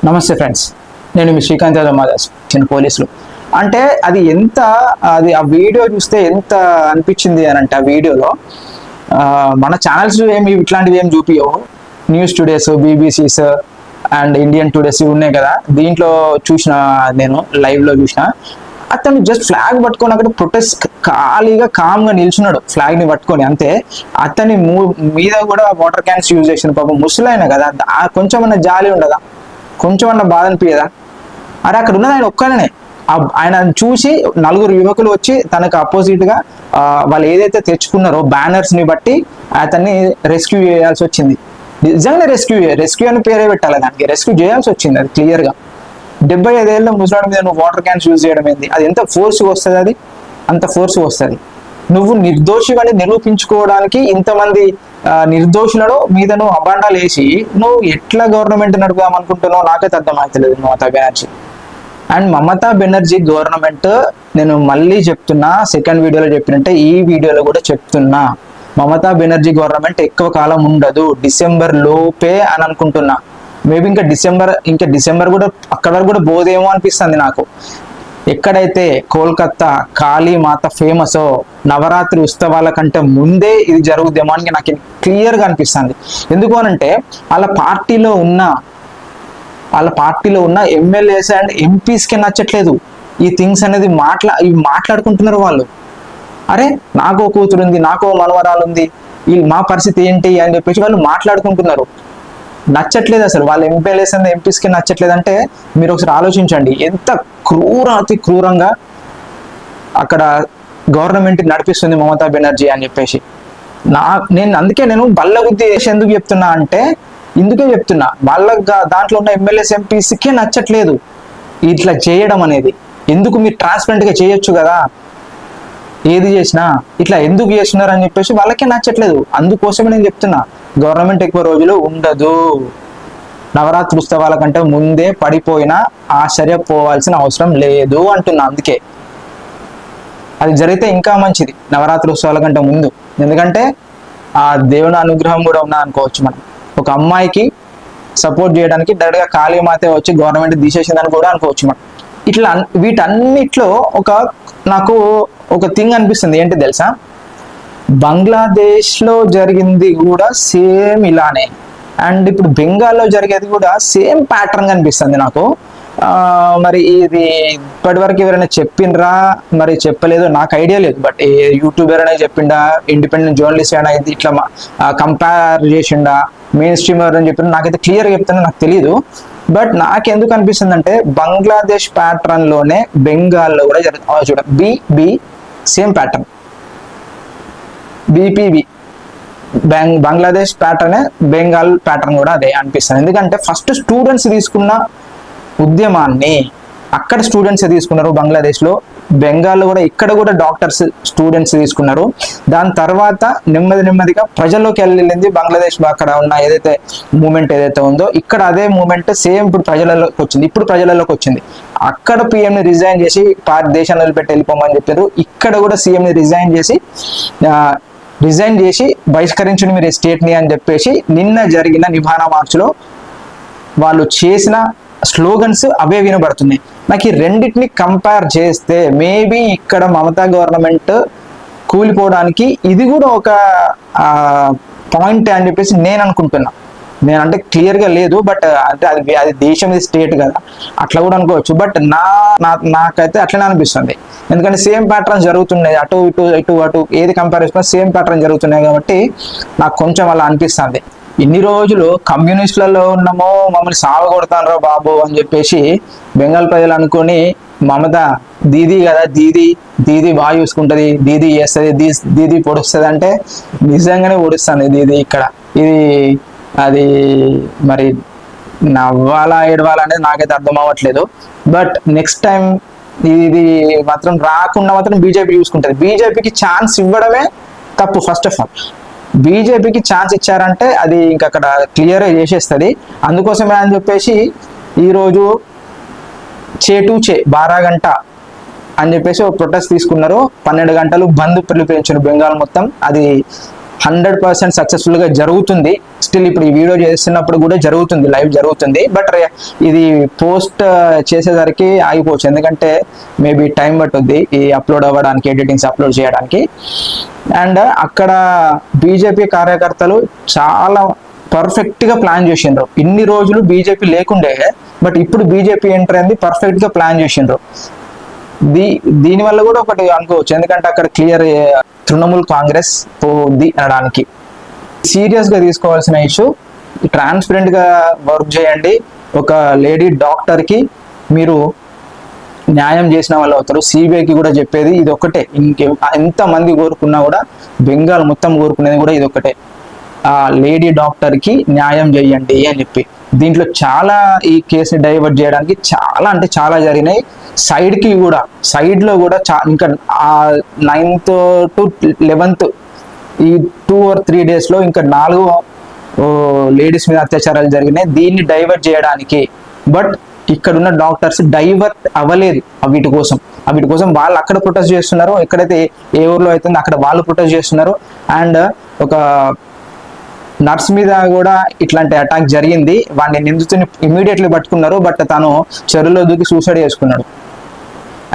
నమస్తే ఫ్రెండ్స్, నేను మీ శ్రీకాంత్ యాదవ్ మాదాస్ చిన్న పోలీసులు. అంటే అది ఎంత అది ఆ వీడియో చూస్తే ఎంత అనిపించింది అని అంటే, ఆ వీడియోలో మన ఛానల్స్ ఏమి ఇట్లాంటివి ఏం చూపియవు. News today's, BBC's and Indian today's ఉన్నాయి కదా, దీంట్లో చూసిన నేను లైవ్లో చూసిన. అతను జస్ట్ ఫ్లాగ్ పట్టుకొని అక్కడ ప్రొటెస్ట్ ఖాళీగా కామ్గా నిల్చున్నాడు, ఫ్లాగ్ని పట్టుకొని అంతే. అతని మీద కూడా వాటర్ క్యాన్స్ యూజ్ చేసిన పాపం ముసలైన కదా, కొంచెం అన్న జాలి ఉండదా, కొంచెం అన్న బాధ అనిపించదా? అరే అక్కడ ఉన్నది ఆయన ఒక్కనే. ఆయన చూసి నలుగురు యువకులు వచ్చి తనకు అపోజిట్ గా వాళ్ళు ఏదైతే తెచ్చుకున్నారో బ్యానర్స్ ని బట్టి అతన్ని రెస్క్యూ చేయాల్సి వచ్చింది. నిజంగా రెస్క్యూ అని పేరే పెట్టాలి దానికి, రెస్క్యూ చేయాల్సి వచ్చింది. అది క్లియర్ గా 75 ఏళ్ళ ముసలాడి మీద నువ్వు వాటర్ క్యాన్స్ యూజ్ చేయడం ఏంది? అది ఎంత ఫోర్స్గా వస్తుంది? అది అంత ఫోర్స్గా వస్తుంది. నువ్వు నిర్దోషివని నిరూపించుకోవడానికి ఇంతమంది నిర్దోషులను మీద నువ్వు అబాండాలు వేసి నువ్వు ఎట్లా గవర్నమెంట్ నడుపుదాం అనుకుంటున్నావు నాకైతే అర్థమవుతలేదు. మమతా బెనర్జీ అండ్ మమతా బెనర్జీ గవర్నమెంట్, నేను మళ్ళీ చెప్తున్నా, సెకండ్ వీడియోలో చెప్పినట్టే ఈ వీడియోలో కూడా చెప్తున్నా, మమతా బెనర్జీ గవర్నమెంట్ ఎక్కువ కాలం ఉండదు, డిసెంబర్ లోపే అని అనుకుంటున్నా. మేబీ ఇంకా డిసెంబర్ కూడా అక్కడ వరకు కూడా పోదేమో అనిపిస్తుంది నాకు. ఎక్కడైతే కోల్కత్తా కాళీమాత ఫేమసో నవరాత్రి ఉత్సవాల కంటే ముందే ఇది జరుగుద్దేమో అని నాకు క్లియర్గా అనిపిస్తుంది. ఎందుకు అనంటే వాళ్ళ పార్టీలో ఉన్న ఎమ్మెల్యేస్ అండ్ ఎంపీస్కి నచ్చట్లేదు ఈ థింగ్స్ అనేది. మాట్లాడుకుంటున్నారు వాళ్ళు. అరే నాకో కూతురు ఉంది, నాకో మనవరాలు ఉంది, మా పరిస్థితి ఏంటి అని చెప్పేసి వాళ్ళు మాట్లాడుకుంటున్నారు. నచ్చట్లేదు అసలు వాళ్ళ ఎమ్మెల్యేస్ అండ్ ఎంపీస్కి నచ్చట్లేదు. అంటే మీరు ఒకసారి ఆలోచించండి, ఎంత అతి క్రూరంగా అక్కడ గవర్నమెంట్ నడిపిస్తుంది మమతా బెనర్జీ అని చెప్పేసి. నేను బల్లగుద్ది ఎందుకు చెప్తున్నా అంటే, ఇందుకే చెప్తున్నా, వాళ్ళ దాంట్లో ఉన్న ఎమ్మెల్యేస్ ఎంపీస్కే నచ్చట్లేదు ఇట్లా చేయడం అనేది. ఎందుకు మీరు ట్రాన్స్పరెంట్గా చేయొచ్చు కదా, ఏది చేసినా ఇట్లా ఎందుకు చేస్తున్నారు అని చెప్పేసి వాళ్ళకే నచ్చట్లేదు. అందుకోసమే నేను చెప్తున్నా, గవర్నమెంట్ ఎక్కువ రోజులు ఉండదు. నవరాత్రి ఉత్సవాల కంటే ముందే పడిపోయినా ఆశ్చర్యపోవాల్సిన అవసరం లేదు అంటున్నా. అందుకే అది జరిగితే ఇంకా మంచిది, నవరాత్రి ఉత్సవాల కంటే ముందు. ఎందుకంటే ఆ దేవుని అనుగ్రహం కూడా ఉన్నా అనుకోవచ్చు. మనం ఒక అమ్మాయికి సపోర్ట్ చేయడానికి డైరెక్ట్గా కాళీమాతే వచ్చి గవర్నమెంట్ తీసేసిందని కూడా అనుకోవచ్చు మనం. ఇట్లా వీటన్నిట్లో నాకు ఒక థింగ్ అనిపిస్తుంది. ఏంటి తెలుసా, బంగ్లాదేశ్లో జరిగింది కూడా సేమ్ ఇలానే, అండ్ ఇప్పుడు బెంగాల్లో జరిగేది కూడా సేమ్ ప్యాటర్న్ కనిపిస్తుంది నాకు. మరి ఇది ఇప్పటివరకు ఎవరైనా చెప్పిండ్రా, మరి చెప్పలేదో నాకు ఐడియా లేదు. బట్ యూట్యూబర్ అనేది చెప్పిండా, ఇండిపెండెంట్ జర్నలిస్ట్ అయినా ఇది ఇట్లా కంపేర్ చేసిండా, మెయిన్ స్ట్రీమర్ అని చెప్పిన నాకైతే క్లియర్గా చెప్తున్నా, నాకు తెలియదు. బట్ నాకెందుకు అనిపిస్తుంది అంటే, బంగ్లాదేశ్ ప్యాటర్న్ లోనే బెంగాల్లో కూడా జరుగుతుంది. చూడ బి సేమ్ ప్యాటర్న్, బీపీబీ బంగ్లాదేశ్ ప్యాటర్నే, బెంగాల్ ప్యాటర్న్ కూడా అదే అనిపిస్తుంది. ఎందుకంటే ఫస్ట్ స్టూడెంట్స్ తీసుకున్న ఉద్యమాన్ని అక్కడ స్టూడెంట్స్ తీసుకున్నారు బంగ్లాదేశ్లో, బెంగాల్లో కూడా ఇక్కడ కూడా డాక్టర్స్ స్టూడెంట్స్ తీసుకున్నారు. దాని తర్వాత నెమ్మదిగా ప్రజల్లోకి వెళ్ళింది బంగ్లాదేశ్. అక్కడ ఉన్న ఏదైతే మూమెంట్ ఏదైతే ఉందో, ఇక్కడ అదే మూమెంట్ సేమ్ ఇప్పుడు ప్రజలలోకి వచ్చింది. అక్కడ పిఎంని రిజైన్ చేసి దేశాన్ని వదిలిపెట్టి వెళ్ళిపోమని చెప్పారు. ఇక్కడ కూడా సీఎంని రిజైన్ చేసి బహిష్కరించండి మీరు స్టేట్ని అని చెప్పేసి నిన్న జరిగిన నిభానా మార్చ్లో వాళ్ళు చేసిన స్లోగన్స్ అవే వినబడుతున్నాయి. నాకు ఈ రెండింటిని కంపేర్ చేస్తే మేబీ ఇక్కడ మమతా గవర్నమెంట్ కూలిపోవడానికి ఇది కూడా ఒక పాయింట్ అని చెప్పేసి నేను అనుకుంటున్నా. నేనంటే క్లియర్గా లేదు, బట్ అంటే అది దేశం, ఇది స్టేట్ కదా, అట్లా కూడా అనుకోవచ్చు. బట్ నాకైతే అట్లనే అనిపిస్తుంది. ఎందుకంటే సేమ్ ప్యాటర్న్ జరుగుతున్నాయి, అటు ఏది కంపేర్ చేసుకున్నా సేమ్ ప్యాటర్న్ జరుగుతున్నాయి. కాబట్టి నాకు కొంచెం అలా అనిపిస్తుంది. ఇన్ని రోజులు కమ్యూనిస్టులలో ఉన్నామో, మమ్మల్ని సాగొడతానరా బాబు అని చెప్పేసి బెంగాల్ ప్రజలు అనుకొని, మమత దీదీ కదా, దీదీ బాగా చూసుకుంటుంది, దీదీ చేస్తుంది, దీదీ పొడుస్తుంది అంటే నిజంగానే పొడుస్తుంది దీదీ ఇక్కడ. అది మరి నవ్వాలా ఏడవాలా అనేది నాకైతే అర్థం అవ్వట్లేదు. బట్ నెక్స్ట్ టైం ఇది మాత్రం రాకుండా మాత్రం బీజేపీ చూసుకుంటుంది. బీజేపీకి ఛాన్స్ ఇవ్వడమే తప్పు. ఫస్ట్ ఆఫ్ ఆల్ బీజేపీకి ఛాన్స్ ఇచ్చారంటే అది ఇంకా అక్కడ క్లియర్గా చేసేస్తుంది. అందుకోసమే అని చెప్పేసి ఈరోజు చే 12 గంట అని చెప్పేసి ఒక ప్రొటెస్ట్ తీసుకున్నారు. 12 గంటలు బంద్ పిలుపునిచ్చారు బెంగాల్ మొత్తం. అది 100% సక్సెస్ఫుల్గా జరుగుతుంది. స్టిల్ ఇప్పుడు ఈ వీడియో చేస్తున్నప్పుడు కూడా జరుగుతుంది, లైవ్ జరుగుతుంది. బట్ ఇది పోస్ట్ చేసేసరికి ఆగిపోవచ్చు, ఎందుకంటే మేబీ టైం పట్టుద్ది ఈ అప్లోడ్ అవ్వడానికి, ఎడిటింగ్స్ అప్లోడ్ చేయడానికి. అండ్ అక్కడ బీజేపీ కార్యకర్తలు చాలా పర్ఫెక్ట్గా ప్లాన్ చేసిండ్రు. ఇన్ని రోజులు బీజేపీ లేకుండే, బట్ ఇప్పుడు బీజేపీ ఎంటర్ అయింది, పర్ఫెక్ట్గా ప్లాన్ చేసిండ్రు. దీనివల్ల కూడా ఒకటి అనుకోవచ్చు, ఎందుకంటే అక్కడ క్లియర్ తృణమూల్ కాంగ్రెస్ పోద్ది అనడానికి. సీరియస్గా తీసుకోవాల్సిన ఇష్యూ, ట్రాన్స్పరెంట్గా వర్క్ చేయండి. ఒక లేడీ డాక్టర్కి మీరు న్యాయం చేసిన వాళ్ళు అవుతారు. సిబిఐకి కూడా చెప్పేది ఇది ఒక్కటే, ఎంతమంది కోరుకున్నా కూడా, బెంగాల్ మొత్తం కోరుకునేది కూడా ఇది ఒక్కటే, ఆ లేడీ డాక్టర్కి న్యాయం చేయండి అని చెప్పి. దీంట్లో చాలా ఈ కేసుని డైవర్ట్ చేయడానికి చాలా అంటే చాలా జరిగినాయి. సైడ్లో కూడా ఇంకా 9th to 11th ఈ 2 or 3 డేస్లో ఇంకా 4 లేడీస్ మీద అత్యాచారాలు జరిగినాయి. దీన్ని డైవర్ట్ చేయడానికి, బట్ ఇక్కడున్న డాక్టర్స్ డైవర్ట్ అవ్వలేదు వీటి కోసం వాళ్ళు అక్కడ ప్రొటెస్ట్ చేస్తున్నారు. ఎక్కడైతే ఏ ఊర్లో అవుతుందో అక్కడ వాళ్ళు ప్రొటెస్ట్ చేస్తున్నారు. అండ్ ఒక నర్స్ మీద కూడా ఇట్లాంటి అటాక్ జరిగింది. వాడిని నిందితుని ఇమీడియట్లీ పట్టుకున్నారు, బట్ తను చెరువులో దూకి సూసైడ్ చేసుకున్నాడు.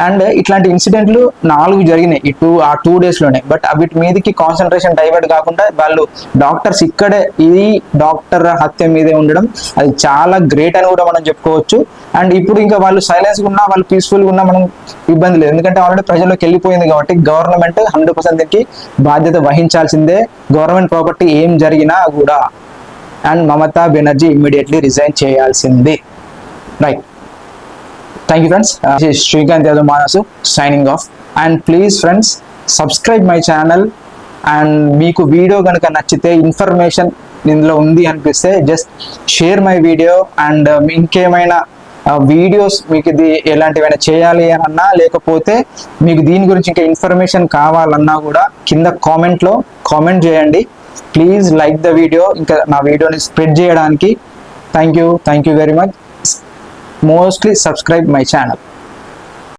అండ్ ఇట్లాంటి ఇన్సిడెంట్లు 4 జరిగినాయి ఆ 2 డేస్లోనే. బట్ వీటి మీదకి కాన్సన్ట్రేషన్ డైవర్ట్ కాకుండా వాళ్ళు డాక్టర్స్ ఇక్కడే ఈ డాక్టర్ హత్య మీదే ఉండడం అది చాలా గ్రేట్ అని కూడా మనం చెప్పుకోవచ్చు. అండ్ ఇప్పుడు ఇంకా వాళ్ళు సైలెన్స్గా ఉన్నా, వాళ్ళు పీస్ఫుల్గా ఉన్నా మనం ఇబ్బంది లేదు, ఎందుకంటే ఆల్రెడీ ప్రజల్లోకి వెళ్ళిపోయింది కాబట్టి గవర్నమెంట్ 100% దీనికి బాధ్యత వహించాల్సిందే, గవర్నమెంట్ ప్రాపర్టీ ఏం జరిగినా కూడా. And Mamata Banerjee immediately resign చేయాల్సిందే. Right. Thank you friends. This is Srikanth Yadav Manasu signing off. And please friends, subscribe my channel. And మీకు వీడియో కనుక నచ్చితే, ఇన్ఫర్మేషన్ ఇందులో ఉంది అనిపిస్తే just share my video. And ఇంకేమైనా వీడియోస్ మీకు ఇది ఎలాంటివైనా చేయాలి అన్నా, లేకపోతే మీకు దీని గురించి ఇంకా ఇన్ఫర్మేషన్ కావాలన్నా కూడా కింద కామెంట్లో కామెంట్ చేయండి. ప్లీజ్ లైక్ ద వీడియో, ఇంకా నా వీడియోని స్ప్రెడ్ చేయడానికి. Thank you very much. Mostly subscribe my channel.